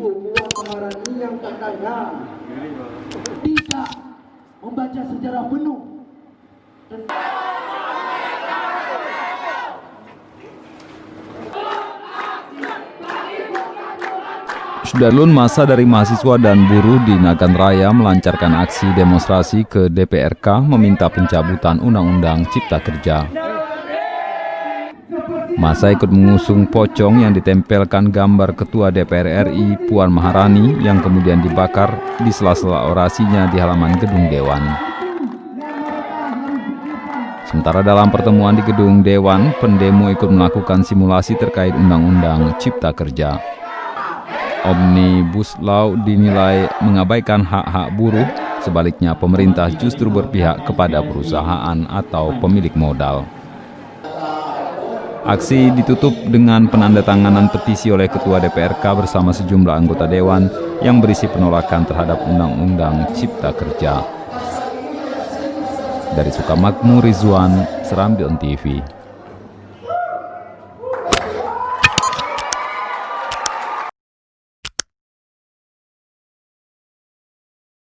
Ibu Puan Maharani yang katanya tidak membaca sejarah penuh tentang Sudarlun, massa dari mahasiswa dan buruh di Nagan Raya melancarkan aksi demonstrasi ke DPRK meminta pencabutan Undang-Undang Cipta Kerja. Massa ikut mengusung pocong yang ditempelkan gambar Ketua DPR RI Puan Maharani yang kemudian dibakar di sela-sela orasinya di halaman gedung Dewan. Sementara dalam pertemuan di gedung Dewan, pendemo ikut melakukan simulasi terkait Undang-Undang Cipta Kerja. Omnibus Law dinilai mengabaikan hak-hak buruh, sebaliknya pemerintah justru berpihak kepada perusahaan atau pemilik modal. Aksi ditutup dengan penandatanganan petisi oleh Ketua DPRK bersama sejumlah anggota Dewan yang berisi penolakan terhadap Undang-Undang Cipta Kerja. Dari Sukamakmur, Rizwan, Serambi On TV.